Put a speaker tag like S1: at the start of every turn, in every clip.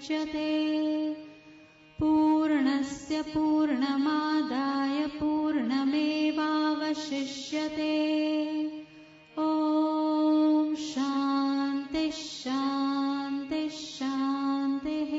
S1: मुच्यते। पूर्णस्य पूर्णमादाय पूर्णमेवावशिष्यते। ॐ शान्ति शान्ति शान्तिः।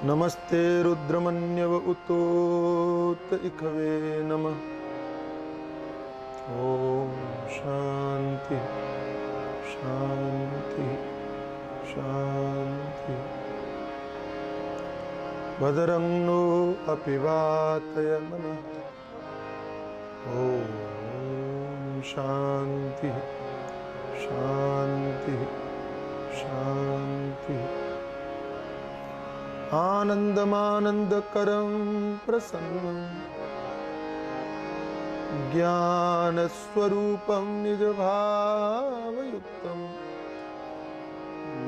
S2: नमस्ते रुद्रमन्यव उतोत इखवे नमः। ओम शांति शांति शांति। भद्रं नो अपि वातयमनः। ओम शांति शांति शांति। आनन्दमानन्दकरं प्रसन्नं ज्ञानस्वरूपं निजभावयुक्तं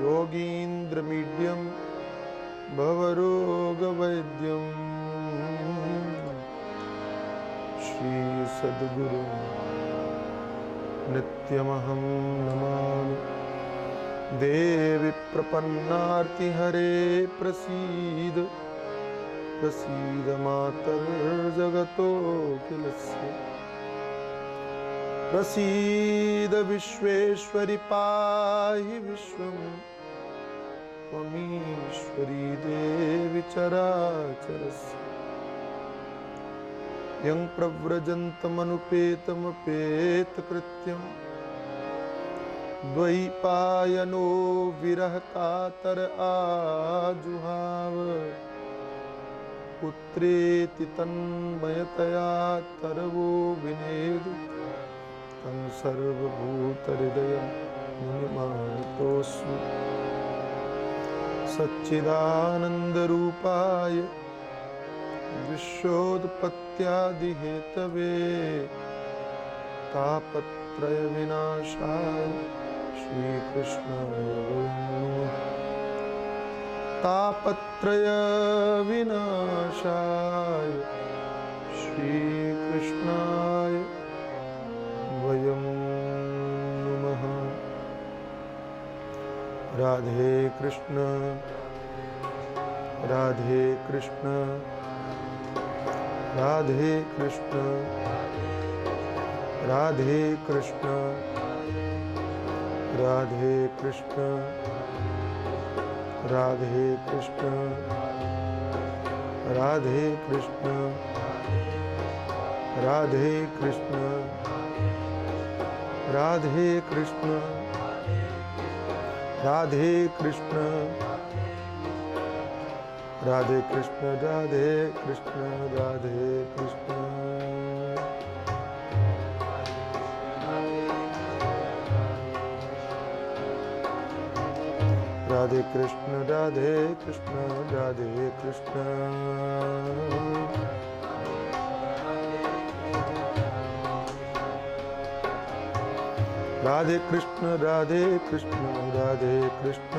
S2: योगीन्द्रमीड्यं भवरोगवैद्यं श्रीसद्गुरुं नित्यमहं नमामि। देवी प्रपन्नार्तिहरे प्रसीद प्रसीद मातर्जगतोऽखिलस्य। प्रसीद विश्वेश्वरि पाहि विश्वं त्वमीश्वरी देवी चराचरस्य। यं प्रव्रजन्तमनुपेतमपेतकृत्यं द्वैपायनो विरह कातर आजुहाव। पुत्रेति तन्मयतया तरवो विनेदु तं सर्वभूतहृदयं मुनिमानतोऽस्मि। सच्चिदानन्दरूपाय विश्वोत्पत्त्यादिहेतवे तापत्रयविनाशाय श्रीकृष्णाय नमः। तापत्रय विनाशाय श्रीकृष्णाय वयं नमः। राधे कृष्ण राधे कृष्ण राधे कृष्ण राधे कृष्ण राधे कृष्ण राधे कृष्ण राधे कृष्ण राधे कृष्ण राधे कृष्ण राधे कृष्ण राधे कृष्ण राधे कृष्ण राधे कृष्ण। राधे कृष्ण राधे कृष्ण राधे कृष्ण। राधे कृष्ण राधे कृष्ण राधे कृष्ण।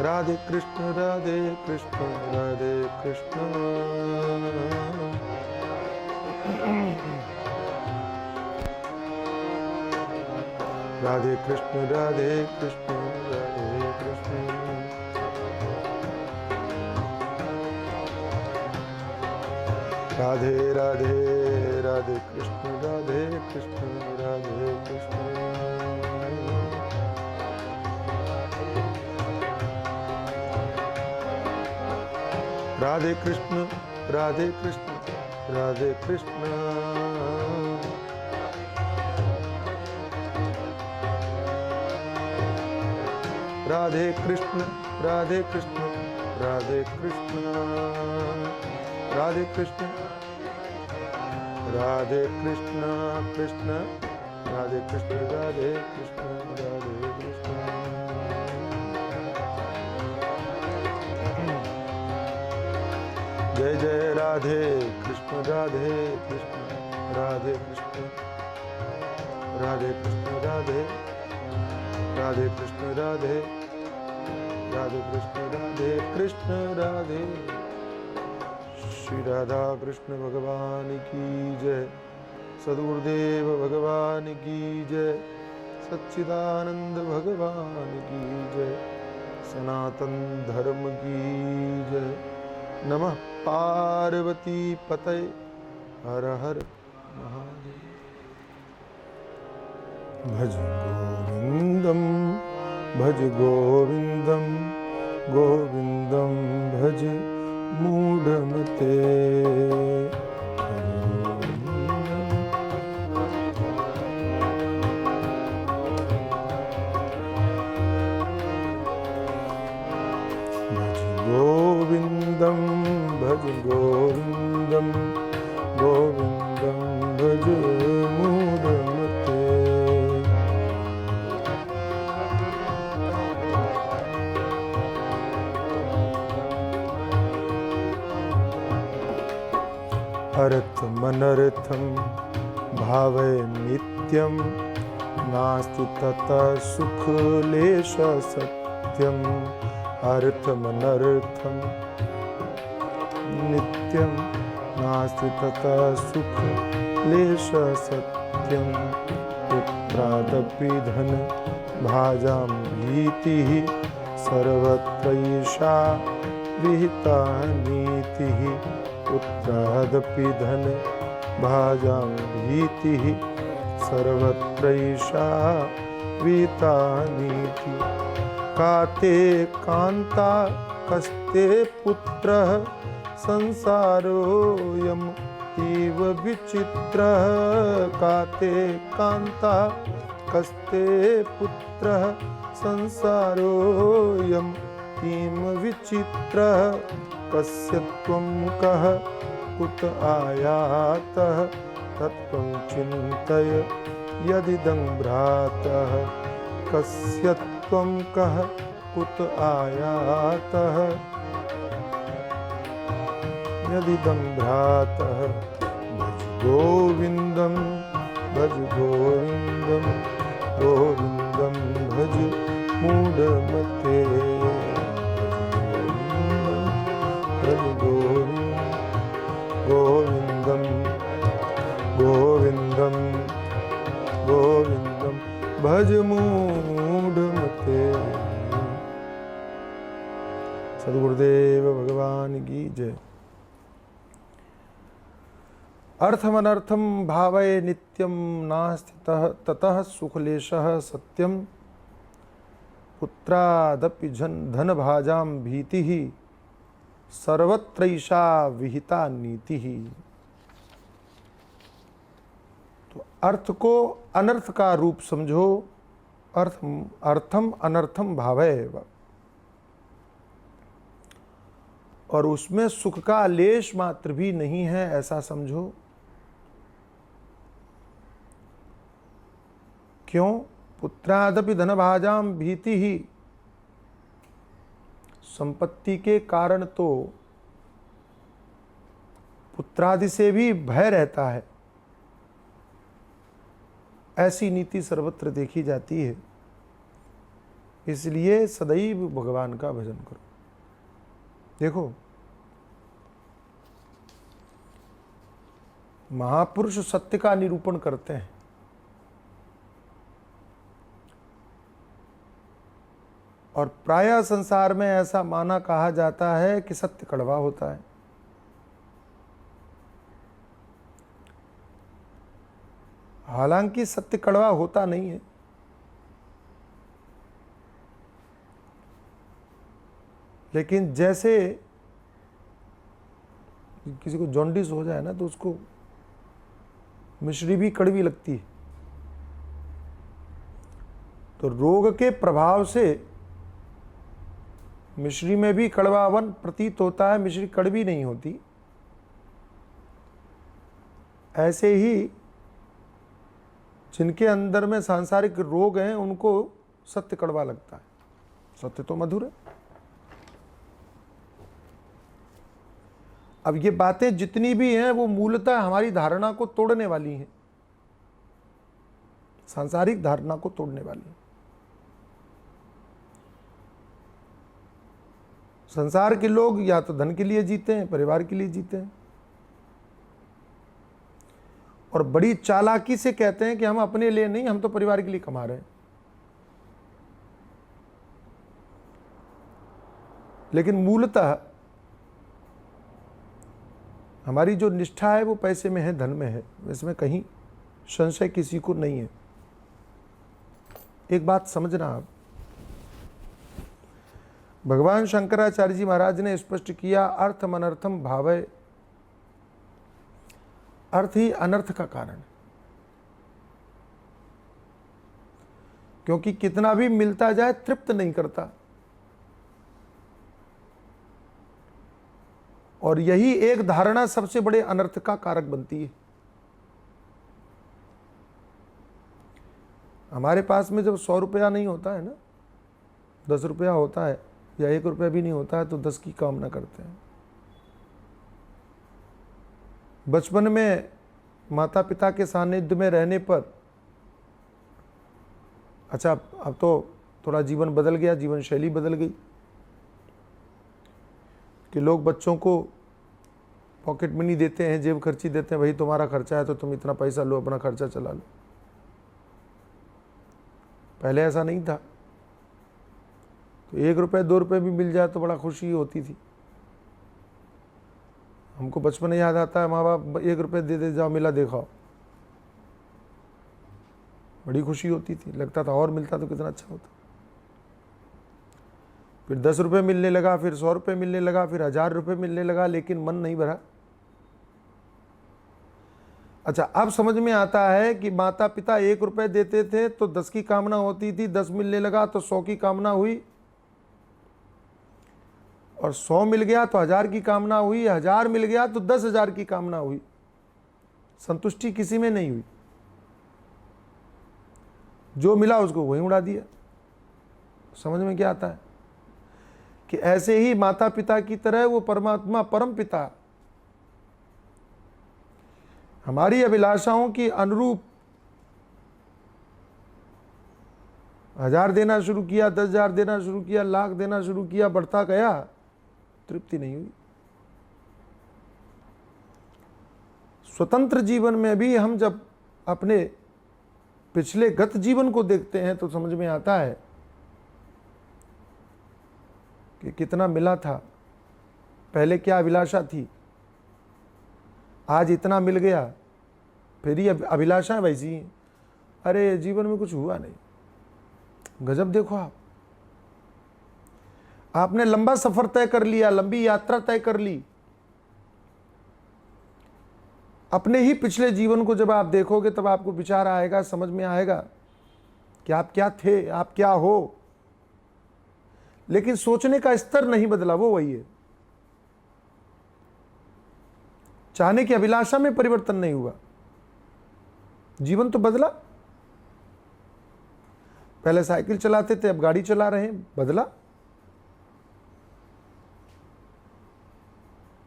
S2: राधे कृष्ण राधे कृष्ण राधे कृष्ण। राधे कृष्ण राधे कृष्ण राधे कृष्ण। राधे राधे राधे कृष्ण राधे कृष्ण राधे कृष्ण। राधे कृष्ण राधे कृष्ण राधे कृष्ण। राधे कृष्ण राधे कृष्ण राधे कृष्ण राधे कृष्ण राधे कृष्ण कृष्ण राधे कृष्ण राधे कृष्ण राधे कृष्ण जय जय राधे कृष्ण राधे कृष्ण राधे कृष्ण राधे कृष्ण राधे राधे कृष्ण राधे राधे कृष्ण राधे कृष्ण राधे। श्री राधा कृष्ण भगवान की जय। सद्गुरुदेव भगवान की जय। सच्चिदानंद भगवान की जय। सनातन धर्म की जय। नमः पार्वती पतये हर हर महादेव। भज गोविंदम भज गोविंदम गोविंदम भज मूढ़मते। भज गोविंदम भज गोविंदम गोविंदम भज मूढ़मते। अर्थमनर्थं भावय नित्यं नास्ति ततः सुखलेश सत्यम्। अर्थमनर्थं नित्यं नास्ति ततः सुखलेश सत्यम्। पुत्रादपि धन भाजां भीतिः सर्वत्रैषा विहिता नीतिः। पुत्रादपि धन भाजां भीतिः सर्वत्रैषा विहिता नीतिः। काते कान्ता कस्ते पुत्रः संसारोऽयम् इव विचित्रः। काते कान्ता कस्ते पुत्रः संसारोऽयम् इव विचित्रः। कस्य त्वं कः कुत आयातः तत्त्वं चिन्तय यदिदं भ्रातः। कस्य त्वं कः कुत आयातः यदिदं भ्रातः। भज गोविंदम भज गोविंदम गोविंदम भज मूढ़मते। भज गोविंदम गोविंदम गोविंदम भज मूढ़मते। सद्गुरुदेव भगवान की जय। अर्थमनर्थम भावये नित्यम नास्ति ततः सुखलेशः सत्यम। पुत्रादपि धन भाजां भीतिः सर्वत्रैषा विहिता नीतिः। तो अर्थ को अनर्थ का रूप समझो। अर्थम अनर्थम भावयेव। और उसमें सुख का लेश मात्र भी नहीं है ऐसा समझो। क्यों? पुत्रादपि धनभाजां भीति ही। संपत्ति के कारण तो पुत्रादि से भी भय रहता है। ऐसी नीति सर्वत्र देखी जाती है। इसलिए सदैव भगवान का भजन करो। देखो, महापुरुष सत्य का निरूपण करते हैं। और प्रायः संसार में ऐसा माना कहा जाता है कि सत्य कड़वा होता है। हालांकि सत्य कड़वा होता नहीं है। लेकिन जैसे किसी को जॉन्डिस हो जाए ना तो उसको मिश्री भी कड़वी लगती है। तो रोग के प्रभाव से मिश्री में भी कड़वापन प्रतीत होता है, मिश्री कड़वी नहीं होती। ऐसे ही जिनके अंदर में सांसारिक रोग हैं उनको सत्य कड़वा लगता है, सत्य तो मधुर है। अब ये बातें जितनी भी हैं वो मूलतः हमारी धारणा को तोड़ने वाली हैं, सांसारिक धारणा को तोड़ने वाली हैं। संसार के लोग या तो धन के लिए जीते हैं, परिवार के लिए जीते हैं, और बड़ी चालाकी से कहते हैं कि हम अपने लिए नहीं, हम तो परिवार के लिए कमा रहे हैं। लेकिन मूलतः हमारी जो निष्ठा है वो पैसे में है, धन में है, इसमें कहीं संशय किसी को नहीं है। एक बात समझना आप, भगवान शंकराचार्य जी महाराज ने स्पष्ट किया, अर्थम अनर्थम भावय, अर्थ ही अनर्थ का कारण है। क्योंकि कितना भी मिलता जाए तृप्त नहीं करता, और यही एक धारणा सबसे बड़े अनर्थ का कारक बनती है। हमारे पास में जब 100 रुपया नहीं होता है ना, 10 रुपया होता है या 1 रुपया भी नहीं होता है, तो 10 की कामना करते हैं। बचपन में माता पिता के सानिध्य में रहने पर, अच्छा अब तो थोड़ा जीवन बदल गया, जीवन शैली बदल गई कि लोग बच्चों को पॉकेट मनी देते हैं, जेब खर्ची देते हैं, भाई तुम्हारा खर्चा है तो तुम इतना पैसा लो, अपना खर्चा चला लो। पहले ऐसा नहीं था, तो 1 रुपये 2 रुपये भी मिल जाए तो बड़ा खुशी होती थी। हमको बचपन याद आता है, माँ बाप 1 रुपये दे दे, जाओ मेला देखो, बड़ी खुशी होती थी, लगता था और मिलता तो कितना अच्छा होता। फिर 10 रुपये मिलने लगा, फिर 100 रुपये मिलने लगा, फिर 1000 रुपये मिलने लगा, लेकिन मन नहीं भरा। अच्छा, अब समझ में आता है कि माता पिता 1 रुपये देते थे तो 10 की कामना होती थी, 10 मिलने लगा तो 100 की कामना हुई, और 100 मिल गया तो 1000 की कामना हुई, 1000 मिल गया तो 10,000 की कामना हुई। संतुष्टि किसी में नहीं हुई, जो मिला उसको वहीं उड़ा दिया। समझ में क्या आता है कि ऐसे ही माता पिता की तरह वो परमात्मा परम पिता हमारी अभिलाषाओं की अनुरूप 1000 देना शुरू किया, 10,000 देना शुरू किया, लाख देना शुरू किया, बढ़ता गया, तृप्ति नहीं हुई। स्वतंत्र जीवन में भी हम जब अपने पिछले गत जीवन को देखते हैं तो समझ में आता है कि कितना मिला था, पहले क्या अभिलाषा थी, आज इतना मिल गया, फिर ये अभिलाषाएं वैसी हैं। अरे जीवन में कुछ हुआ नहीं। गजब देखो आपने लंबा सफर तय कर लिया, लंबी यात्रा तय कर ली। अपने ही पिछले जीवन को जब आप देखोगे तब आपको विचार आएगा, समझ में आएगा कि आप क्या थे, आप क्या हो। लेकिन सोचने का स्तर नहीं बदला, वो वही है। चाहने की अभिलाषा में परिवर्तन नहीं हुआ, जीवन तो बदला। पहले साइकिल चलाते थे, अब गाड़ी चला रहे हैं, बदला।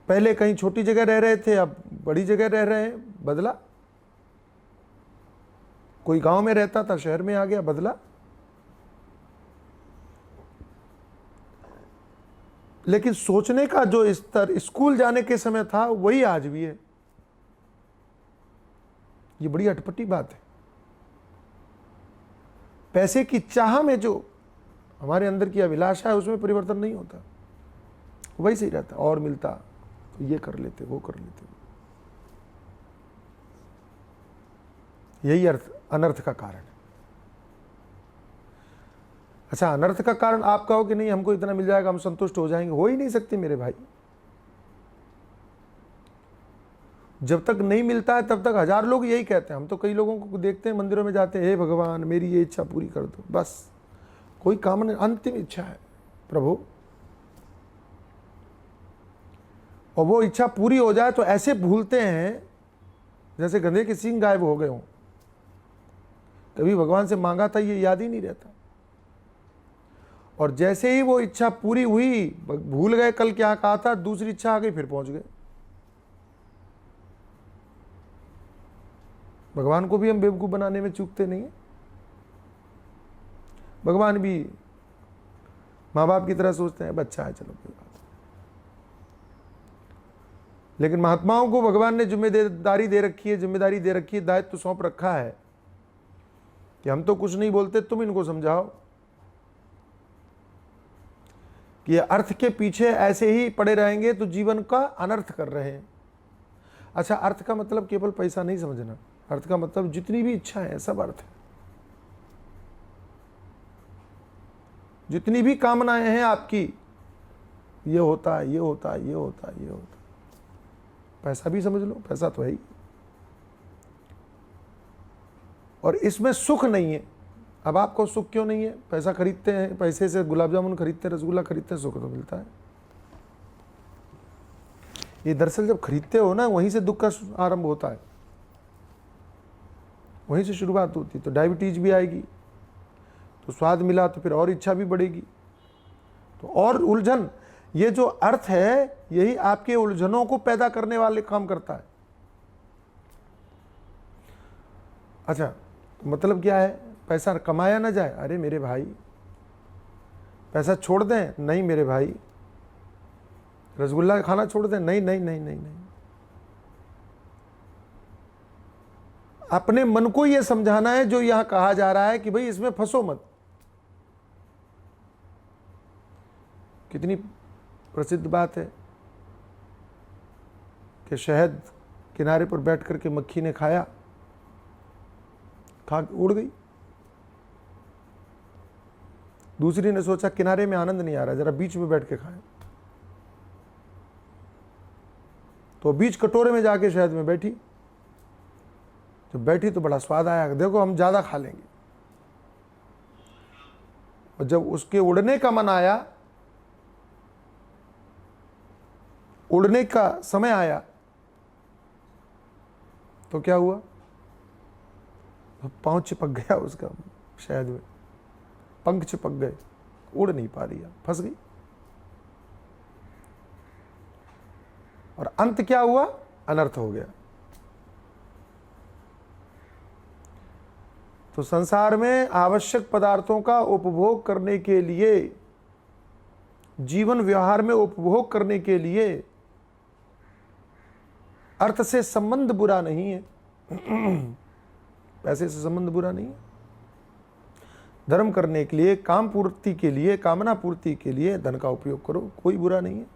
S2: पहले कहीं छोटी जगह रह रहे थे, अब बड़ी जगह रह रहे हैं, बदला। कोई गांव में रहता था, शहर में आ गया, बदला। लेकिन सोचने का जो स्तर स्कूल जाने के समय था वही आज भी है। ये बड़ी अटपटी बात है। पैसे की चाह में जो हमारे अंदर की अभिलाषा है उसमें परिवर्तन नहीं होता, वही सही रहता। और मिलता तो ये कर लेते, वो कर लेते। यही अनर्थ का कारण है। अच्छा, अनर्थ का कारण आप कहो कि नहीं हमको इतना मिल जाएगा, हम संतुष्ट हो जाएंगे, हो ही नहीं सकते मेरे भाई। जब तक नहीं मिलता है तब तक 1000 लोग यही कहते हैं। हम तो कई लोगों को देखते हैं मंदिरों में जाते हैं, हे भगवान मेरी ये इच्छा पूरी कर दो, बस कोई काम नहीं, अंतिम इच्छा है प्रभु और वो इच्छा पूरी हो जाए तो ऐसे भूलते हैं जैसे गधे के सींग गायब हो गए हों। कभी भगवान से मांगा था ये याद ही नहीं रहता, और जैसे ही वो इच्छा पूरी हुई, भूल गए कल क्या कहा था, दूसरी इच्छा आ गई, फिर पहुंच गए। भगवान को भी हम बेवकूफ बनाने में चूकते नहीं है। भगवान भी माँ बाप की तरह सोचते हैं, बच्चा है चलो कोई बात। लेकिन महात्माओं को भगवान ने जिम्मेदारी दे रखी है, दायित्व सौंप रखा है कि हम तो कुछ नहीं बोलते, तुम इनको समझाओ कि अर्थ के पीछे ऐसे ही पड़े रहेंगे तो जीवन का अनर्थ कर रहे हैं। अच्छा, अर्थ का मतलब केवल पैसा नहीं समझना, अर्थ का मतलब जितनी भी इच्छा है सब अर्थ है। जितनी भी कामनाएं हैं आपकी, ये होता है, ये होता है, ये होता है, ये होता है, पैसा भी समझ लो, पैसा तो है ही। और इसमें सुख नहीं है। अब आपको सुख क्यों नहीं है? पैसा खरीदते हैं, पैसे से गुलाब जामुन खरीदते हैं, रसगुल्ला खरीदते हैं, सुख तो मिलता है। ये दरअसल जब खरीदते हो ना, वहीं से दुख का आरंभ होता है, वहीं से शुरुआत होती है। तो डायबिटीज भी आएगी, तो स्वाद मिला तो फिर और इच्छा भी बढ़ेगी, तो और उलझन। ये जो अर्थ है, यही आपके उलझनों को पैदा करने वाले काम करता है। अच्छा, तो मतलब क्या है? पैसा कमाया ना जाए, अरे मेरे भाई। पैसा छोड़ दें, नहीं मेरे भाई। रसगुल्ला खाना छोड़ दें, नहीं नहीं नहीं नहीं नहीं। अपने मन को यह समझाना है जो यहां कहा जा रहा है कि भाई इसमें फंसो मत। कितनी प्रसिद्ध बात है कि शहद किनारे पर बैठ करके मक्खी ने खाया, खा उड़ गई। दूसरी ने सोचा किनारे में आनंद नहीं आ रहा, जरा बीच में बैठ के खाएं, तो बीच कटोरे में जाके शहद में बैठी। जब बैठी तो बड़ा स्वाद आया, देखो हम ज्यादा खा लेंगे। और जब उसके उड़ने का मन आया, उड़ने का समय आया, तो क्या हुआ? पांव चिपक गया उसका शहद में, पंख चिपक गए, उड़ नहीं पा रही, फंस गई। और अंत क्या हुआ? अनर्थ हो गया। तो संसार में आवश्यक पदार्थों का उपभोग करने के लिए, जीवन व्यवहार में उपभोग करने के लिए अर्थ से संबंध बुरा नहीं है, पैसे से संबंध बुरा नहीं है। धर्म करने के लिए, काम पूर्ति के लिए, कामना पूर्ति के लिए धन का उपयोग करो, कोई बुरा नहीं है।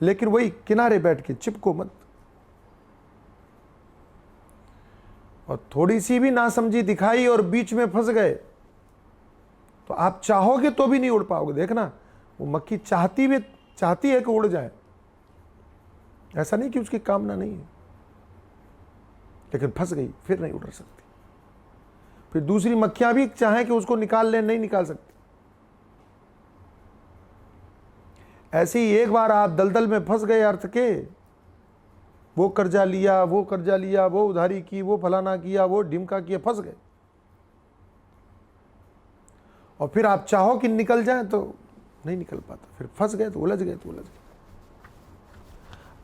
S2: लेकिन वही किनारे बैठ के चिपको मत। और थोड़ी सी भी नासमझी दिखाई और बीच में फंस गए तो आप चाहोगे तो भी नहीं उड़ पाओगे। देखना, वो मक्खी चाहती है कि उड़ जाए, ऐसा नहीं कि उसकी कामना नहीं है, लेकिन फंस गई, फिर नहीं उड़ सकती। फिर दूसरी मक्खियां भी चाहें कि उसको निकाल लें, नहीं निकाल सकती। ऐसे ही एक बार आप दलदल में फंस गए अर्थ के, वो कर्जा लिया, वो कर्जा लिया, वो उधारी की, वो फलाना किया, वो ढिमका किया, फंस गए। और फिर आप चाहो कि निकल जाए तो नहीं निकल पाता, फिर फंस गए तो उलझ गए तो उलझ गए।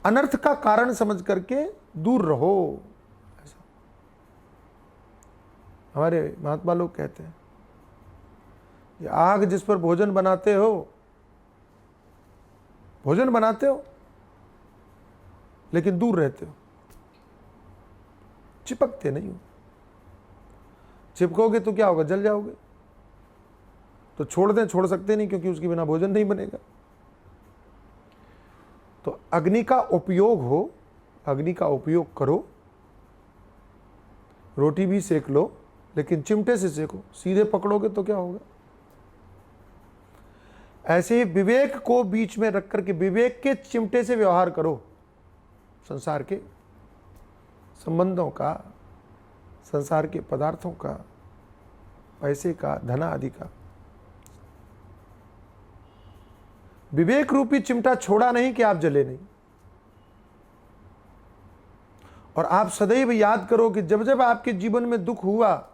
S2: अनर्थ का कारण समझ करके दूर रहो। ऐसा हमारे महात्मा लोग कहते हैं कि आग जिस पर भोजन बनाते हो लेकिन दूर रहते हो, चिपकते नहीं हो। चिपकोगे तो क्या होगा? जल जाओगे। तो छोड़ सकते नहीं, क्योंकि उसके बिना भोजन नहीं बनेगा। तो अग्नि का उपयोग हो, अग्नि का उपयोग करो। रोटी भी सेक लो, लेकिन चिमटे से सेको। सीधे पकड़ोगे तो क्या होगा? ऐसे ही विवेक को बीच में रख करके विवेक के चिमटे से व्यवहार करो। संसार के संबंधों का, संसार के पदार्थों का, पैसे का, धन आदि का। विवेक रूपी चिमटा छोड़ा नहीं कि आप जले नहीं। और आप सदैव याद करो कि जब जब आपके जीवन में दुख हुआ,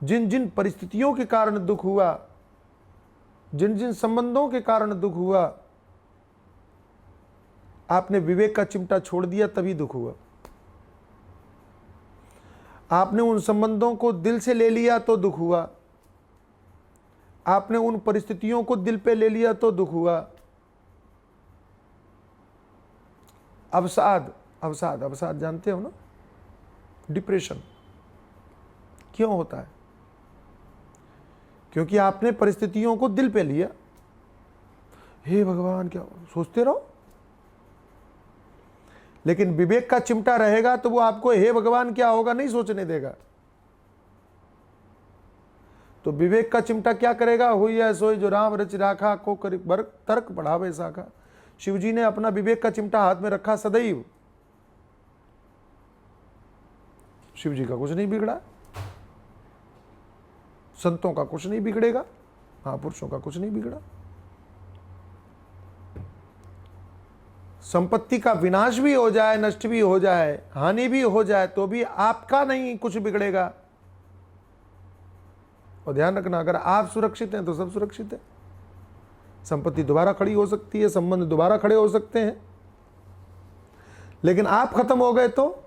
S2: जिन जिन परिस्थितियों के कारण दुख हुआ, जिन जिन संबंधों के कारण दुख हुआ, आपने विवेक का चिमटा छोड़ दिया तभी दुख हुआ। आपने उन संबंधों को दिल से ले लिया तो दुख हुआ, आपने उन परिस्थितियों को दिल पे ले लिया तो दुख हुआ। अवसाद, अवसाद, अवसाद जानते हो ना, डिप्रेशन क्यों होता है? क्योंकि आपने परिस्थितियों को दिल पे लिया। हे भगवान, क्या सोचते रहो। लेकिन विवेक का चिमटा रहेगा तो वो आपको हे भगवान क्या होगा नहीं सोचने देगा। तो विवेक का चिमटा क्या करेगा? हुई है सोई जो राम रच राखा, को कर तर्क बढ़ावे साखा। शिव जी ने अपना विवेक का चिमटा हाथ में रखा सदैव। शिव जी का कुछ नहीं बिगड़ा, संतों का कुछ नहीं बिगड़ेगा, महापुरुषों का कुछ नहीं बिगड़ा। संपत्ति का विनाश भी हो जाए, नष्ट भी हो जाए, हानि भी हो जाए, तो भी आपका नहीं कुछ बिगड़ेगा। और ध्यान रखना, अगर आप सुरक्षित हैं तो सब सुरक्षित है। संपत्ति दोबारा खड़ी हो सकती है, संबंध दोबारा खड़े हो सकते हैं, लेकिन आप खत्म हो गए तो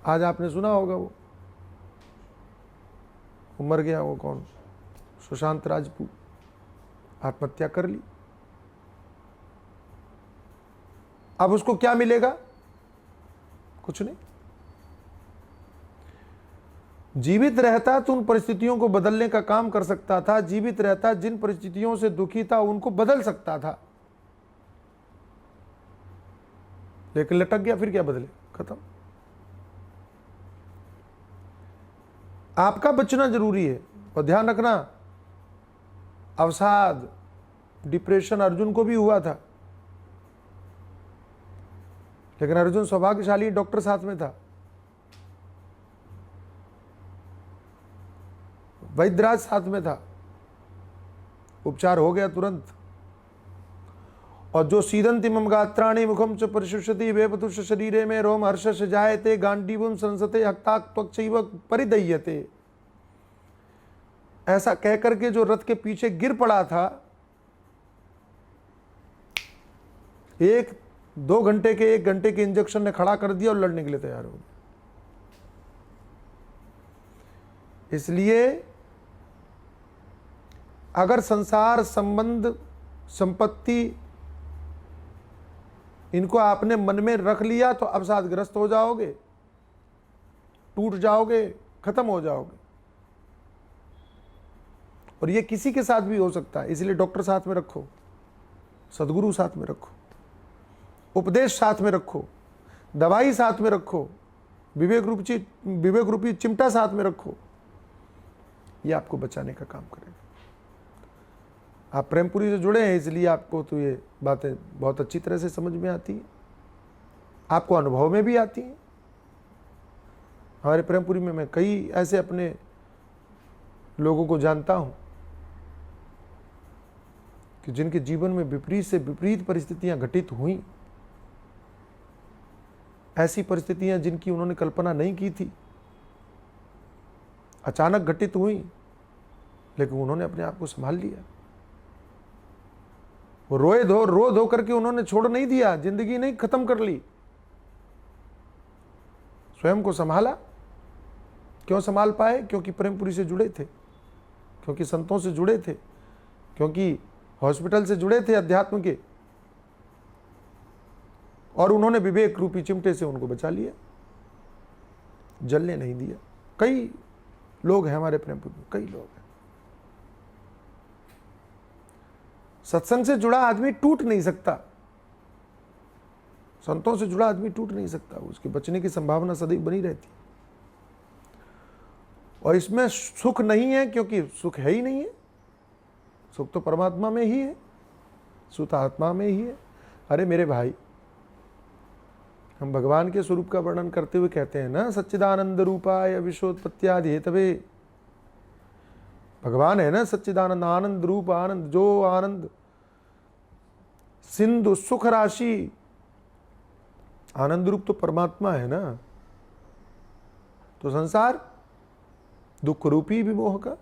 S2: आज आपने सुना होगा वो मर गया, वो कौन, सुशांत राजपूत, आत्महत्या कर ली। अब उसको क्या मिलेगा? कुछ नहीं। जीवित रहता तो उन परिस्थितियों को बदलने का काम कर सकता था। जीवित रहता जिन परिस्थितियों से दुखी था उनको बदल सकता था, लेकिन लटक गया, फिर क्या बदले? खत्म। आपका बचना जरूरी है। और ध्यान रखना, अवसाद, डिप्रेशन अर्जुन को भी हुआ था, लेकिन अर्जुन सौभाग्यशाली, डॉक्टर साथ में था, वैद्यराज साथ में था, उपचार हो गया तुरंत। और जो सीदंति मम गात्राणि मुखम च परिशुष्यति वेपतुष शरीरे में रोम हर्षश जायते गांडीवम संसते हक्ताक त्वक्चैव परिदह्यते, ऐसा कहकर के जो रथ के पीछे गिर पड़ा था, 1-2 घंटे के 1 घंटे के इंजेक्शन ने खड़ा कर दिया और लड़ने के लिए तैयार हो गया। इसलिए अगर संसार, संबंध, संपत्ति, इनको आपने मन में रख लिया तो अवसादग्रस्त हो जाओगे, टूट जाओगे, खत्म हो जाओगे। और ये किसी के साथ भी हो सकता है। इसलिए डॉक्टर साथ में रखो, सदगुरु साथ में रखो, उपदेश साथ में रखो, दवाई साथ में रखो, विवेक रूपी चिमटा साथ में रखो। ये आपको बचाने का काम करेगा। आप प्रेमपुरी से जुड़े हैं, इसलिए आपको तो ये बातें बहुत अच्छी तरह से समझ में आती हैं, आपको अनुभव में भी आती हैं। हमारे प्रेमपुरी में मैं कई ऐसे अपने लोगों को जानता हूं कि जिनके जीवन में विपरीत से विपरीत परिस्थितियां घटित हुई, ऐसी परिस्थितियां जिनकी उन्होंने कल्पना नहीं की थी, अचानक घटित हुई, लेकिन उन्होंने अपने आप को संभाल लिया। वो रो धो करके उन्होंने छोड़ नहीं दिया, जिंदगी नहीं खत्म कर ली, स्वयं को संभाला। क्यों संभाल पाए? क्योंकि प्रेमपुरी से जुड़े थे, क्योंकि संतों से जुड़े थे, क्योंकि हॉस्पिटल से जुड़े थे अध्यात्म के, और उन्होंने विवेक रूपी चिमटे से उनको बचा लिया, जलने नहीं दिया। कई लोग हैं हमारे प्रेमपुरी में, कई लोग हैं। सत्संग से जुड़ा आदमी टूट नहीं सकता, संतों से जुड़ा आदमी टूट नहीं सकता, उसके बचने की संभावना सदैव बनी रहती है। और इसमें सुख नहीं है, क्योंकि सुख है ही नहीं है। सुख तो परमात्मा में ही है, सुख आत्मा में ही है। अरे मेरे भाई, हम भगवान के स्वरूप का वर्णन करते हुए कहते हैं ना, सच्चिदानंद रूपाय विश्वोत्पत्त्यादि हेतवे, भगवान है ना सच्चिदानंद, आनंद रूप आनंद, जो आनंद सिंधु सुख राशि, आनंद रूप तो परमात्मा है ना। तो संसार दुख रूपी विमोह का,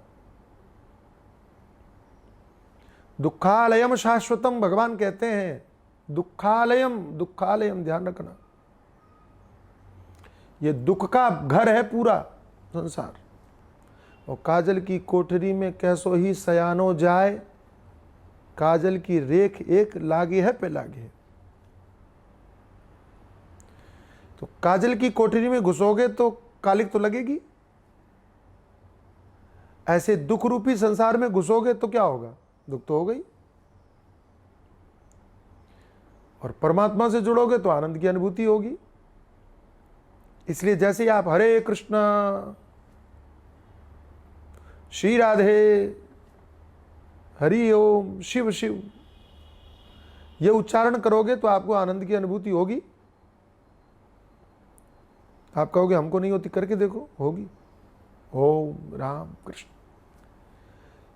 S2: दुखालयम शाश्वतम, भगवान कहते हैं दुखालयम, दुखालयम ध्यान रखना, ये दुख का घर है पूरा संसार। और काजल की कोठरी में कैसो ही सयानो जाए, काजल की रेख एक लागे है पे लागे है। तो काजल की कोठरी में घुसोगे तो कालिक तो लगेगी, ऐसे दुख रूपी संसार में घुसोगे तो क्या होगा, दुख तो हो गई। और परमात्मा से जुड़ोगे तो आनंद की अनुभूति होगी। इसलिए जैसे ही आप हरे कृष्ण श्री राधे हरि ओम शिव शिव ये उच्चारण करोगे तो आपको आनंद की अनुभूति होगी। आप कहोगे हमको नहीं होती, करके देखो, होगी। ओम राम कृष्ण,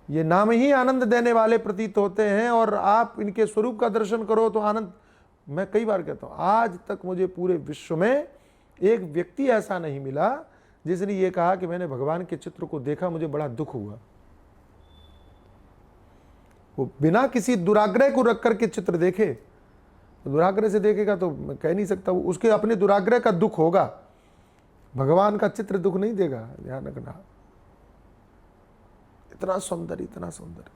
S2: ये नाम ही आनंद देने वाले प्रतीत होते हैं। और आप इनके स्वरूप का दर्शन करो तो आनंद, मैं कई बार कहता हूं, आज तक मुझे पूरे विश्व में एक व्यक्ति ऐसा नहीं मिला जिसने ये कहा कि मैंने भगवान के चित्र को देखा, मुझे बड़ा दुख हुआ। वो बिना किसी दुराग्रह को रख करके चित्र देखे, दुराग्रह से देखेगा तो मैं कह नहीं सकता, उसके अपने दुराग्रह का दुख होगा, भगवान का चित्र दुख नहीं देगा, ध्यान रखना। इतना सौंदर्य, इतना सौंदर्य,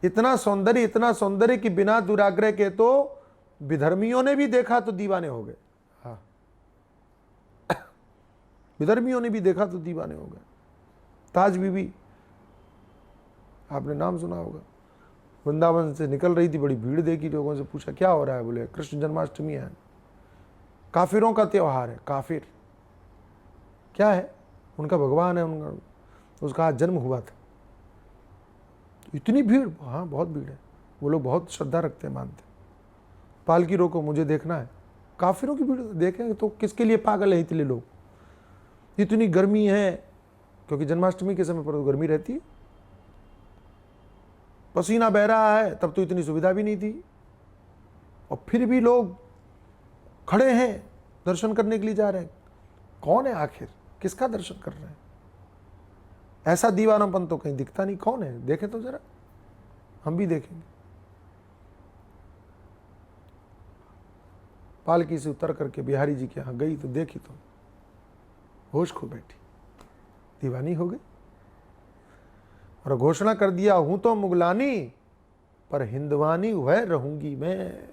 S2: इतना सौंदर्य, इतना सौंदर्य कि बिना दुराग्रह के तो विधर्मियों ने भी देखा तो दीवाने हो गए। हाँ, विधर्मियों ने भी देखा तो दीवाने हो गए। ताज बीबी, आपने नाम सुना होगा, वृंदावन से निकल रही थी, बड़ी भीड़ देखी, लोगों से पूछा क्या हो रहा है, बोले कृष्ण जन्माष्टमी है, काफिरों का त्योहार है। काफिर क्या है, उनका भगवान है, उनका उसका आज जन्म हुआ था। इतनी भीड़, हाँ बहुत भीड़ है, वो लोग बहुत श्रद्धा रखते हैं, मानते हैं। पालकी रोको, मुझे देखना है। काफिरों की भीड़ देखेंगे तो किसके लिए पागल है इतने लोग। इतनी गर्मी है, क्योंकि जन्माष्टमी के समय पर तो गर्मी रहती है, पसीना बह रहा है, तब तो इतनी सुविधा भी नहीं थी, और फिर भी लोग खड़े हैं, दर्शन करने के लिए जा रहे हैं। कौन है आखिर, किसका दर्शन कर रहे हैं? ऐसा दीवानापन तो कहीं दिखता नहीं। कौन है, देखें तो जरा, हम भी देखेंगे। पालकी से उतर करके बिहारी जी के यहाँ गई तो देखी तो होश खो बैठी, दीवानी हो गई, और घोषणा कर दिया, हूं तो मुगलानी पर हिंदवानी वह रहूंगी मैं।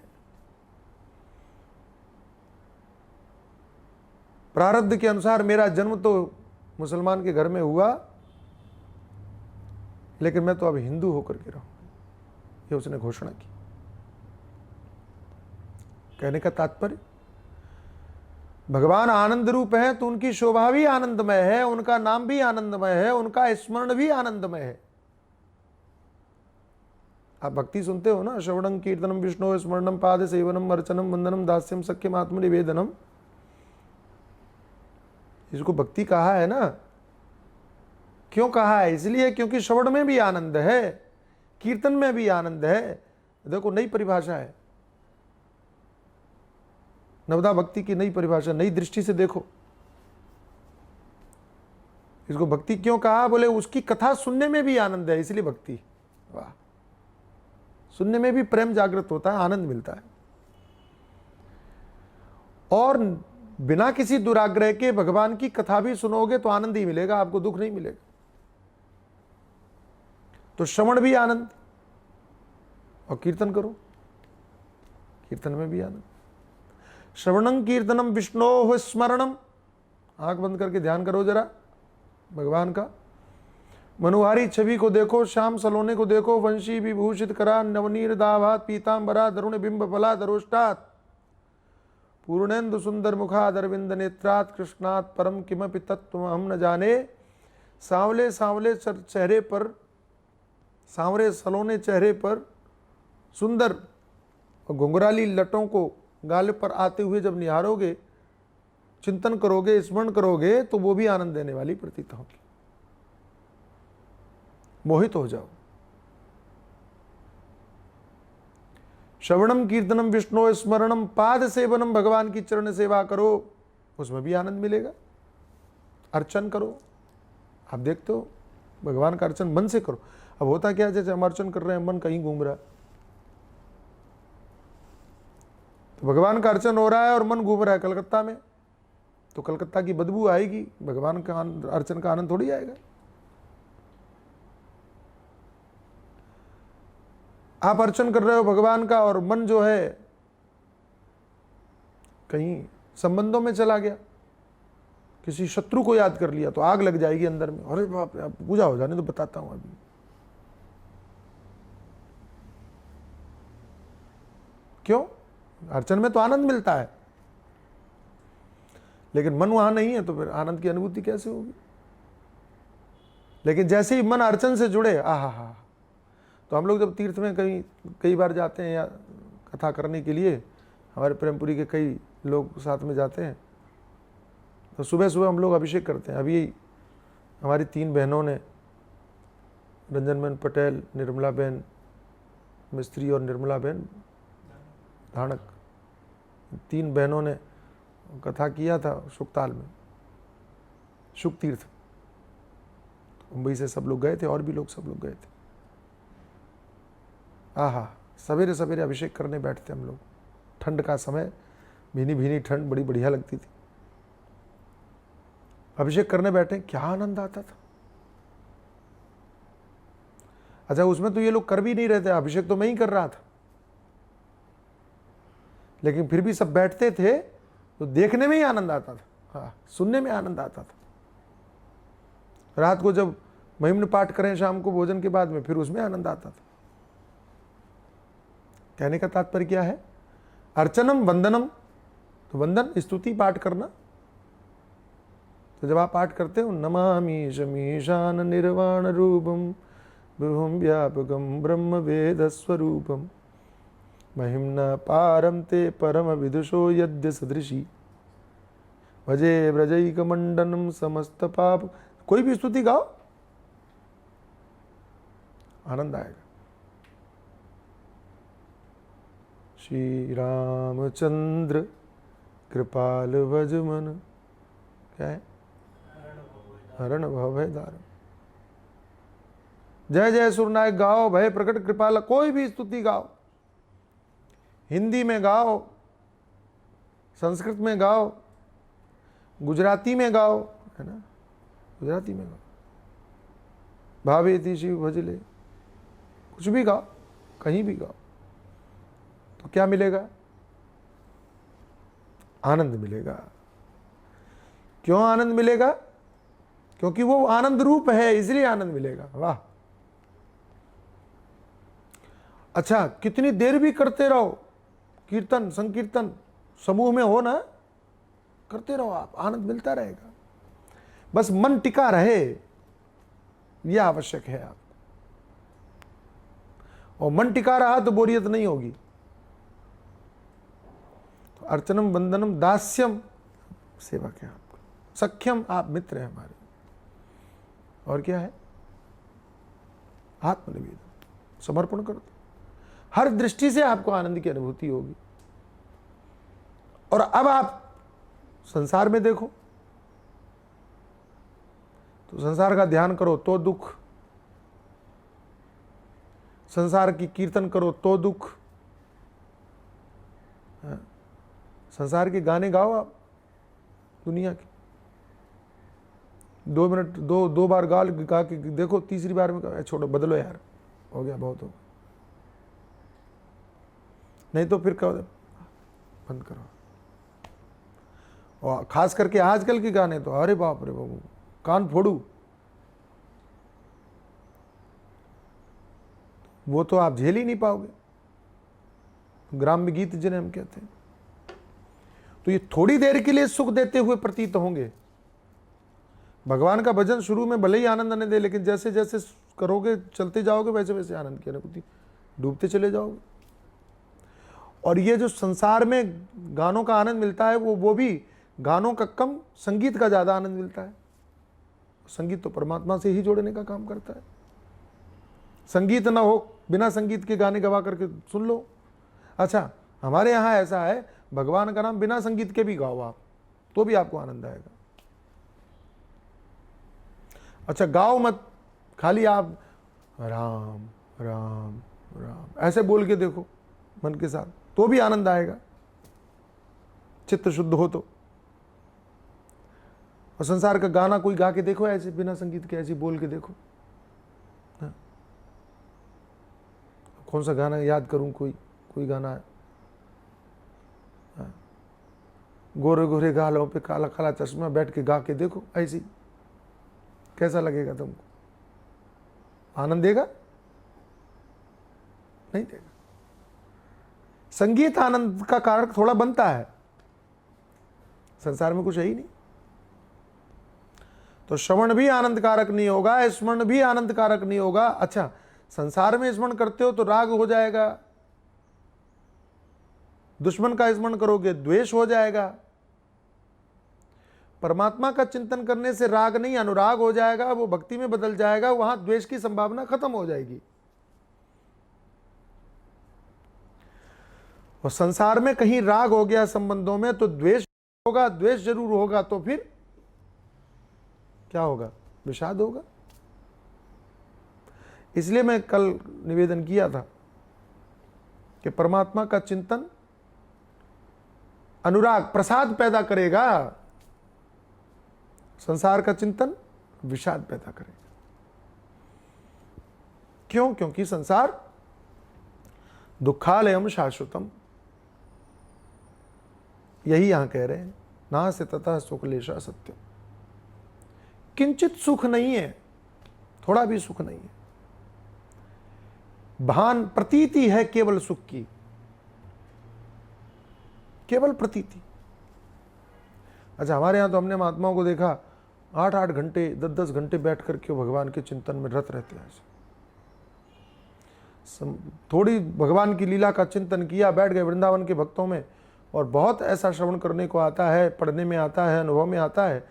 S2: प्रारब्ध के अनुसार मेरा जन्म तो मुसलमान के घर में हुआ, लेकिन मैं तो अब हिंदू होकर के रहूंगी, ये उसने घोषणा की। कहने का तात्पर्य, भगवान आनंद रूप है तो उनकी शोभा भी आनंदमय है, उनका नाम भी आनंदमय है, उनका स्मरण भी आनंदमय है। आप भक्ति सुनते हो ना, श्रवणम कीर्तनम विष्णु स्मरणम पाद सेवनम अर्चनम वंदनम दास्यम सख्यम आत्मनिवेदनम, इसको भक्ति कहा है ना। क्यों कहा है? इसलिए क्योंकि श्रवण में भी आनंद है, कीर्तन में भी आनंद है। देखो नई परिभाषा है, नवदा भक्ति की नई परिभाषा, नई दृष्टि से देखो इसको। भक्ति क्यों कहा? बोले उसकी कथा सुनने में भी आनंद है, इसलिए भक्ति। वाह, सुनने में भी प्रेम जागृत होता है, आनंद मिलता है। और बिना किसी दुराग्रह के भगवान की कथा भी सुनोगे तो आनंद ही मिलेगा, आपको दुख नहीं मिलेगा। तो श्रवण भी आनंद, और कीर्तन करो, कीर्तन में भी आनंद। श्रवणं कीर्तनम विष्णोः स्मरणम, आंख बंद करके ध्यान करो जरा भगवान का। मनोहारी छवि को देखो, श्याम सलोने को देखो, वंशी विभूषित करा नवनीर दाभात पीतांबरा दरुण बिंब फला दरोष्टात पूर्णेन्दु सुंदर मुखाद अरविंद नेत्रात कृष्णात परम किमपि तत्व हम न जाने। सांवले सांवले चेहरे पर, सांवरे सलोने चेहरे पर सुंदर और घुंघराली लटों को गाल पर आते हुए जब निहारोगे, चिंतन करोगे, स्मरण करोगे, तो वो भी आनंद देने वाली प्रतीत होगी। मोहित हो जाओ। श्रवणम कीर्तनम विष्णु स्मरणम पाद सेवनम, भगवान की चरण सेवा करो, उसमें भी आनंद मिलेगा। अर्चन करो, आप देखते हो भगवान का अर्चन मन से करो। अब होता क्या है, जैसे हम अर्चन कर रहे हैं, मन कहीं घूम रहा है, तो भगवान का अर्चन हो रहा है और मन घूम रहा है कलकत्ता में, तो कलकत्ता की बदबू आएगी, भगवान का अर्चन का आनंद थोड़ी आएगा। आप अर्चन कर रहे हो भगवान का और मन जो है कहीं संबंधों में चला गया, किसी शत्रु को याद कर लिया, तो आग लग जाएगी अंदर में। अरे बाप रे, पूजा हो जाने तो बताता हूं अभी। क्यों? अर्चन में तो आनंद मिलता है, लेकिन मन वहां नहीं है, तो फिर आनंद की अनुभूति कैसे होगी? लेकिन जैसे ही मन अर्चन से जुड़े, आहा, तो हम लोग जब तीर्थ में कई बार जाते हैं या कथा करने के लिए, हमारे प्रेमपुरी के कई लोग साथ में जाते हैं, तो सुबह सुबह हम लोग अभिषेक करते हैं। अभी हमारी 3 बहनों ने, रंजनबेन पटेल, निर्मला बहन मिस्त्री और निर्मला बहन धानक, 3 बहनों ने कथा किया था शुकताल में, शुक तीर्थ। मुंबई से सब लोग गए थे और भी लोग सब लोग गए थे। आहा, सवेरे सवेरे अभिषेक करने बैठते हम लोग, ठंड का समय, भीनी भीनी ठंड, बड़ी बढ़िया लगती थी। अभिषेक करने बैठे, क्या आनंद आता था। अच्छा, उसमें तो ये लोग कर भी नहीं रहे थे, अभिषेक तो मैं ही कर रहा था, लेकिन फिर भी सब बैठते थे, तो देखने में ही आनंद आता था, हाँ, सुनने में आनंद आता था। रात को जब महिम्न पाठ करें शाम को भोजन के बाद में, फिर उसमें आनंद आता था। कहने का तात्पर्य क्या है? अर्चनम वंदनम, तो वंदन स्तुति पाठ करना। तो जब आप पाठ करते हो, नमामि शमीशान निर्वाण रूपम विभुम व्यापकम ब्रह्म वेद स्वरूपम महिम्ना पारम ते परम विदुषो यद्य सदृशी भजे व्रजैक मंडनम समस्त पाप। कोई भी स्तुति गाओ, आनंद आएगा। श्री रामचंद्र कृपाल भज मन, क्या है? हरण भय दारण। जय जय सुरनायक गाओ, भय प्रकट कृपाल। कोई भी स्तुति गाओ, हिंदी में गाओ, संस्कृत में गाओ, गुजराती में गाओ, है ना, गुजराती में गाओ, भावेति शिव भजले, कुछ भी गाओ, कहीं भी गाओ, तो क्या मिलेगा? आनंद मिलेगा। क्यों आनंद मिलेगा? क्योंकि वो आनंद रूप है, इसलिए आनंद मिलेगा। वाह। अच्छा, कितनी देर भी करते रहो कीर्तन संकीर्तन, समूह में हो ना, करते रहो आप, आनंद मिलता रहेगा। बस मन टिका रहे, यह आवश्यक है आप। और मन टिका रहा तो बोरियत नहीं होगी। तो अर्चनम वंदनम दास्यम, सेवक है आपका, सख्यम, आप मित्र हैं हमारे, और क्या है? आत्मनिवेदन, समर्पण कर दो। हर दृष्टि से आपको आनंद की अनुभूति होगी। और अब आप संसार में देखो, तो संसार का ध्यान करो तो दुख, संसार की कीर्तन करो तो दुख, संसार के गाने गाओ आप दुनिया के, 2 मिनट दो बार गा के देखो, तीसरी बार में छोड़ो, बदलो यार, हो गया, बहुत हो गया। नहीं तो फिर क्या, बंद करो। और खास करके आजकल के गाने तो अरे बाप रे बाबू, कान फोड़ू, वो तो आप झेल ही नहीं पाओगे, ग्राम्य गीत जिन्हें हम कहते हैं। तो ये थोड़ी देर के लिए सुख देते हुए प्रतीत होंगे। भगवान का भजन शुरू में भले ही आनंद आने दे, लेकिन जैसे जैसे करोगे, चलते जाओगे, वैसे वैसे आनंद की अनुभूति डूबते चले जाओगे। और ये जो संसार में गानों का आनंद मिलता है, वो भी गानों का कम, संगीत का ज़्यादा आनंद मिलता है। संगीत तो परमात्मा से ही जोड़ने का काम करता है। संगीत ना हो, बिना संगीत के गाने गवा करके सुन लो। अच्छा, हमारे यहाँ ऐसा है, भगवान का नाम बिना संगीत के भी गाओ आप, तो भी आपको आनंद आएगा। अच्छा, गाओ मत, खाली आप राम राम राम ऐसे बोल के देखो मन के साथ, तो भी आनंद आएगा, चित्त शुद्ध हो तो। और संसार का गाना कोई गा के देखो ऐसे बिना संगीत के, ऐसे बोल के देखो। हाँ? कौन सा गाना याद करूं, कोई गाना है, हाँ? गोरे गोरे गालों पे काला काला चश्मा, बैठ के गा के देखो ऐसी, कैसा लगेगा तुमको? आनंद देगा? नहीं देगा। संगीत आनंद का कारक थोड़ा बनता है, संसार में कुछ है ही नहीं। तो श्रवण भी आनंद कारक नहीं होगा, स्मरण भी आनंद कारक नहीं होगा। अच्छा, संसार में स्मरण करते हो तो राग हो जाएगा, दुश्मन का स्मरण करोगे द्वेष हो जाएगा। परमात्मा का चिंतन करने से राग नहीं, अनुराग हो जाएगा, वो भक्ति में बदल जाएगा, वहां द्वेष की संभावना खत्म हो जाएगी। और संसार में कहीं राग हो गया संबंधों में तो द्वेष होगा, द्वेष जरूर होगा तो फिर क्या होगा? विषाद होगा। इसलिए मैं कल निवेदन किया था कि परमात्मा का चिंतन अनुराग, प्रसाद पैदा करेगा, संसार का चिंतन विषाद पैदा करेगा। क्यों? क्योंकि संसार दुखालयम शाश्वतम, यही यहां कह रहे हैं, ना से तथा सुखलेशा सत्यम। किंचित सुख नहीं है, थोड़ा भी सुख नहीं है, भान प्रतीति है केवल सुख की, केवल प्रतीति। अच्छा, हमारे यहां तो हमने महात्माओं को देखा 8-8 घंटे 10-10 घंटे बैठ करके भगवान के चिंतन में रत रहते हैं। थोड़ी भगवान की लीला का चिंतन किया, बैठ गए वृंदावन के भक्तों में, और बहुत ऐसा श्रवण करने को आता है, पढ़ने में आता है, अनुभव में आता है।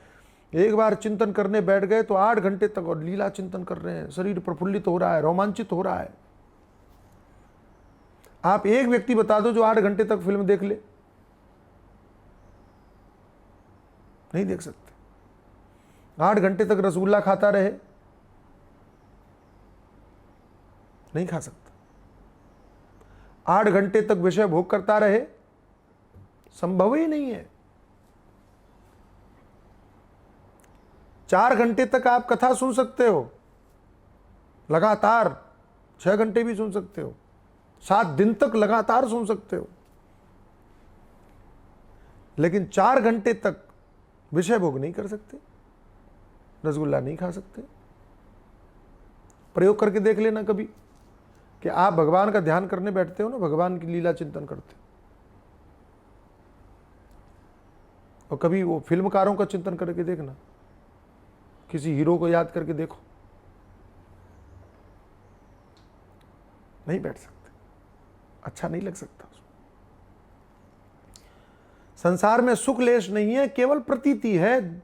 S2: एक बार चिंतन करने बैठ गए तो 8 घंटे तक और लीला चिंतन कर रहे हैं, शरीर प्रफुल्लित हो रहा है, रोमांचित हो रहा है। आप एक व्यक्ति बता दो जो 8 घंटे तक फिल्म देख ले, नहीं देख सकते। 8 घंटे तक रसगुल्ला खाता रहे, नहीं खा सकता। 8 घंटे तक विषय भोग करता रहे, संभव ही नहीं है। 4 घंटे तक आप कथा सुन सकते हो लगातार, 6 घंटे भी सुन सकते हो, 7 दिन तक लगातार सुन सकते हो, लेकिन 4 घंटे तक विषय भोग नहीं कर सकते, रसगुल्ला नहीं खा सकते। प्रयोग करके देख लेना कभी कि आप भगवान का ध्यान करने बैठते हो ना, भगवान की लीला चिंतन करते हो, और कभी वो फिल्मकारों का चिंतन करके देखना, किसी हीरो को याद करके देखो, नहीं बैठ सकते, अच्छा नहीं लग सकता। संसार में सुख लेश नहीं है, केवल प्रतीति है,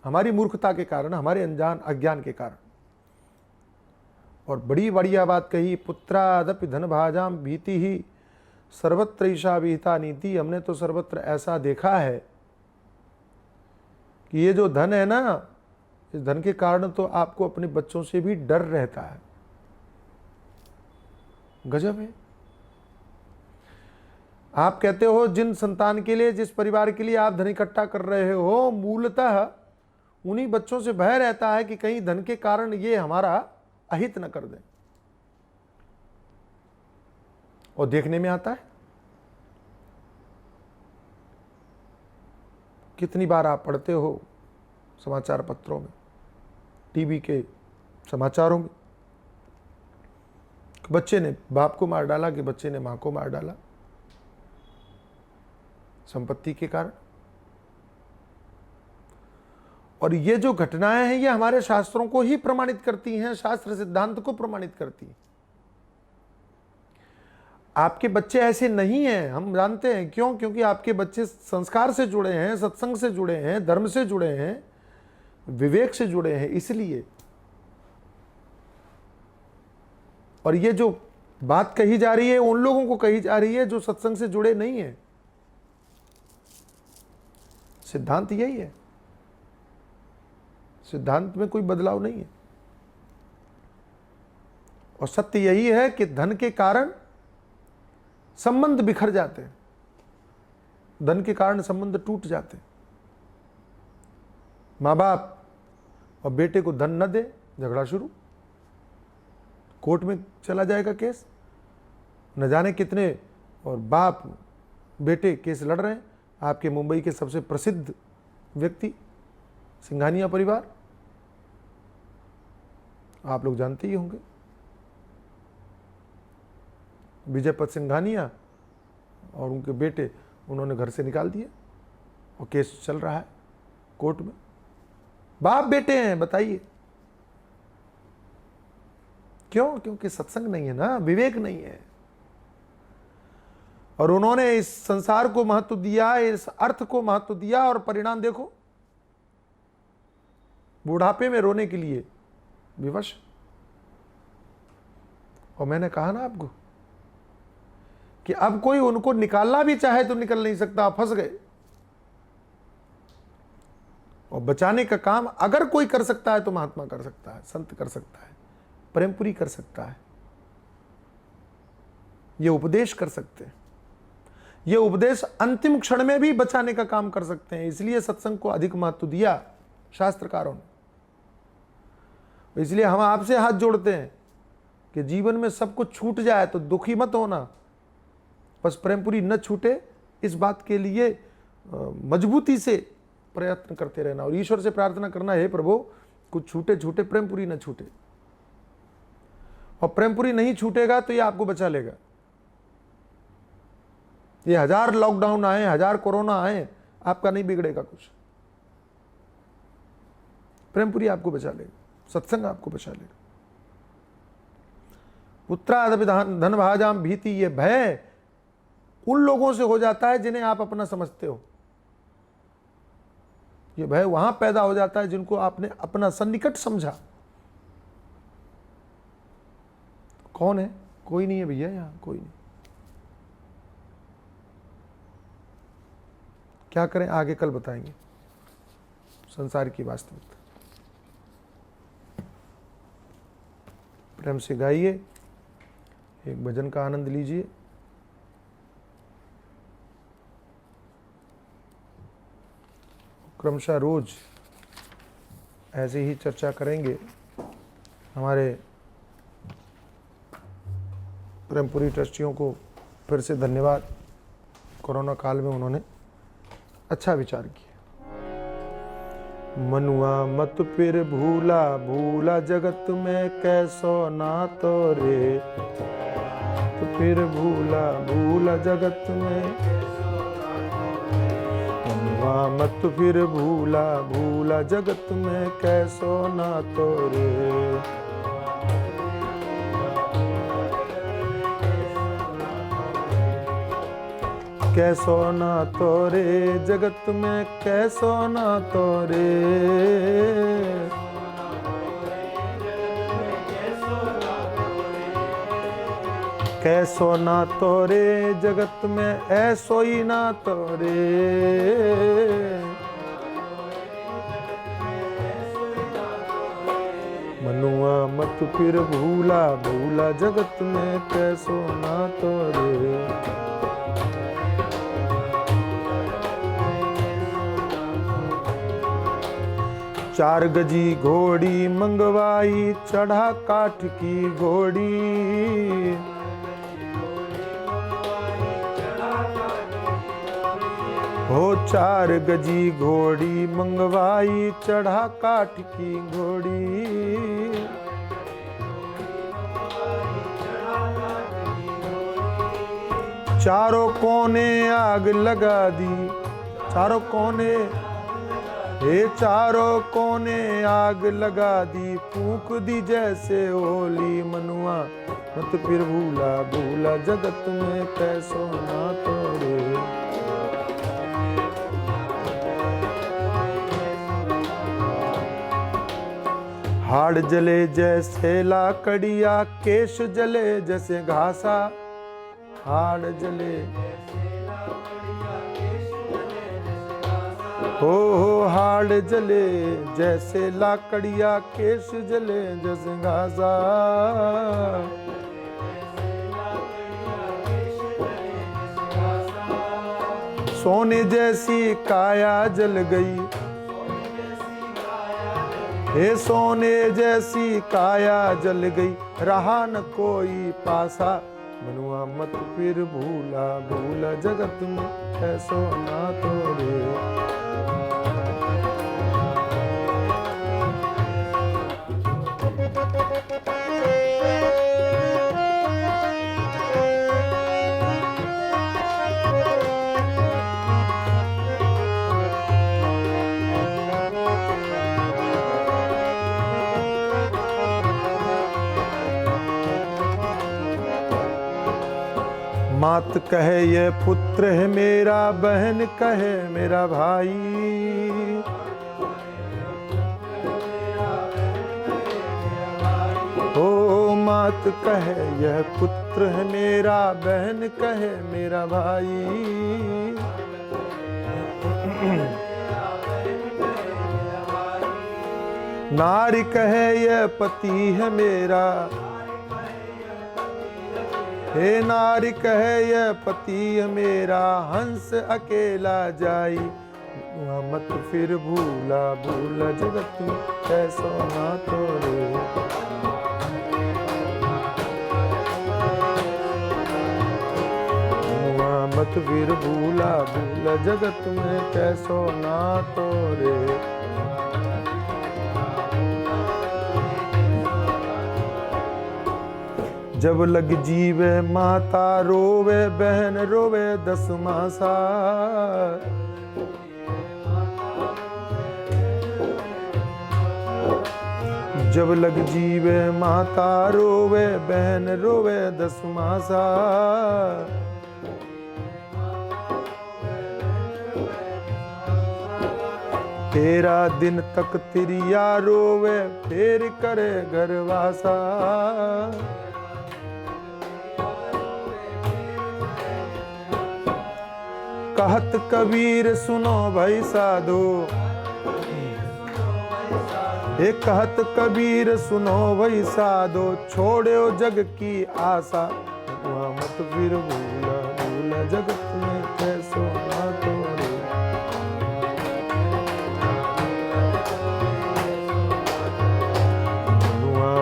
S2: हमारी मूर्खता के कारण, हमारे अज्ञान के कारण। और बड़ी बढ़िया बात कही, पुत्रादपि धन भाजाम भीति ही सर्वत्र ईशा विहिता नीति। हमने तो सर्वत्र ऐसा देखा है कि ये जो धन है ना, इस धन के कारण तो आपको अपने बच्चों से भी डर रहता है। गजब है। आप कहते हो जिन संतान के लिए, जिस परिवार के लिए आप धन इकट्ठा कर रहे हो, मूलतः उन्हीं बच्चों से भय रहता है कि कहीं धन के कारण ये हमारा अहित न कर दें, और देखने में आता है। कितनी बार आप पढ़ते हो समाचार पत्रों में, टीवी के समाचारों में, बच्चे ने बाप को मार डाला कि बच्चे ने मां को मार डाला संपत्ति के कारण। और ये जो घटनाएं हैं ये हमारे शास्त्रों को ही प्रमाणित करती हैं, शास्त्र सिद्धांत को प्रमाणित करती हैं। आपके बच्चे ऐसे नहीं हैं, हम जानते हैं। क्यों? क्योंकि आपके बच्चे संस्कार से जुड़े हैं, सत्संग से जुड़े हैं, धर्म से जुड़े हैं, विवेक से जुड़े हैं, इसलिए। और ये जो बात कही जा रही है उन लोगों को कही जा रही है जो सत्संग से जुड़े नहीं है। सिद्धांत यही है, सिद्धांत में कोई बदलाव नहीं है। और सत्य यही है कि धन के कारण संबंध बिखर जाते हैं, धन के कारण संबंध टूट जाते हैं। माँ बाप और बेटे को धन न दे, झगड़ा शुरू, कोर्ट में चला जाएगा केस, न जाने कितने, और बाप बेटे केस लड़ रहे हैं। आपके मुंबई के सबसे प्रसिद्ध व्यक्ति सिंघानिया परिवार, आप लोग जानते ही होंगे, विजय पद सिंघानिया और उनके बेटे, उन्होंने घर से निकाल दिया और केस चल रहा है कोर्ट में। बाप बेटे हैं, बताइए क्यों? क्योंकि सत्संग नहीं है ना, विवेक नहीं है। और उन्होंने इस संसार को महत्व दिया, इस अर्थ को महत्व दिया, और परिणाम देखो, बुढ़ापे में रोने के लिए विवश। और मैंने कहा ना आपको कि अब कोई उनको निकालना भी चाहे तो निकल नहीं सकता, फंस गए। और बचाने का काम अगर कोई कर सकता है तो महात्मा कर सकता है, संत कर सकता है, प्रेमपुरी कर सकता है, ये उपदेश कर सकते हैं। ये उपदेश अंतिम क्षण में भी बचाने का काम कर सकते हैं। इसलिए सत्संग को अधिक महत्व दिया शास्त्रकारों ने। इसलिए हम आपसे हाथ जोड़ते हैं कि जीवन में सब कुछ छूट जाए तो दुखी मत होना, बस प्रेमपुरी न छूटे, इस बात के लिए मजबूती से प्रयत्न करते रहना और ईश्वर से प्रार्थना करना, हे प्रभु कुछ छूटे छूटे, प्रेमपुरी न छूटे। और प्रेमपुरी नहीं छूटेगा तो ये आपको बचा लेगा। ये 1000 लॉकडाउन आए, 1000 कोरोना आए, आपका नहीं बिगड़ेगा कुछ। प्रेमपुरी आपको बचा लेगा, सत्संग आपको बचा लेगा। पुत्रादपि धन भाजाम भीति, ये भय उन लोगों से हो जाता है जिन्हें आप अपना समझते हो। ये भय वहां पैदा हो जाता है जिनको आपने अपना सन्निकट समझा। कौन है? कोई नहीं है भैया, यहां कोई नहीं। क्या करें आगे कल बताएंगे संसार की वास्तविकता। प्रेम से गाइए, एक भजन का आनंद लीजिए। क्रमशः रोज ऐसे ही चर्चा करेंगे। हमारे प्रेमपुरी ट्रस्टियों को फिर से धन्यवाद। कोरोना काल में उन्होंने अच्छा विचार किया। मनुआ मत फिर भूला भूला जगत में कैसो ना तो रे, तो फिर भूला भूला जगत में, मनुआ मत फिर भूला भूला जगत में कैसो ना तो रे। कैसो ना तोरे जगत में, कैसो ना तोरे, कैसो ना तोरे जगत में, ऐसो ही ना तोरे। मनुआ मत फिर भूला भूला जगत में, कैसो ना तोरे। चार गजी घोड़ी मंगवाई, चढ़ा काठ की घोड़ी, हो चार गजी घोड़ी मंगवाई, चढ़ा काठ की घोड़ी। चारों कोने आग लगा दी, चारों कोने, हे चारों कोने आग लगा दी, फूंक दी जैसे होली। मनुआ मत फिर भूला भूला जगत में, कैसो ना तोरे। हाड़ जले जैसे लाकड़िया, केश जले जैसे घासा। हाड़ जले हो हाड़ जले जैसे लाकड़िया, केश जले जैसे घासा। सोने जैसी काया जल गई, हे सोने जैसी काया जल गई, रहा न कोई पासा। मनुआ मत फिर भूला भूला, जगत में ऐसो ना तोरे। मात कहे ये पुत्र है मेरा, बहन कहे मेरा भाई। ओ मात कहे यह पुत्र है मेरा, बहन कहे मेरा भाई। नारी कहे यह पति है मेरा, हे नारी कहे यह पति है मेरा, हंस अकेला जाई। मत फिर भूला भूला, जगत में ऐसो ना तोरे। मत फिर भूला भूला, जगत में कैसो ना तोरे। जब लग जीवे माता रोवे, बहन रोवे 10 मासा। जब लग जीवे माता रोवे, बहन रोवे 10 मासा। तेरा दिन तक तिरिया रोवे, फिर करे घरवासा। कहत कबीर सुनो भाई साधो, एक कहत कबीर सुनो भाई साधो, छोड़ो जग की आशा। मत फिर भूला भूला, जगत में कैसो ना तोरे।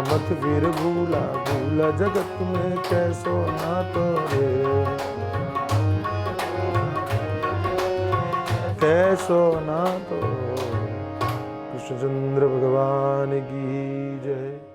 S2: मत फिर भूला भूला, जगत में कैसो ना तोरे। कैसो ना तो। कृष्णचंद्र भगवान की जय।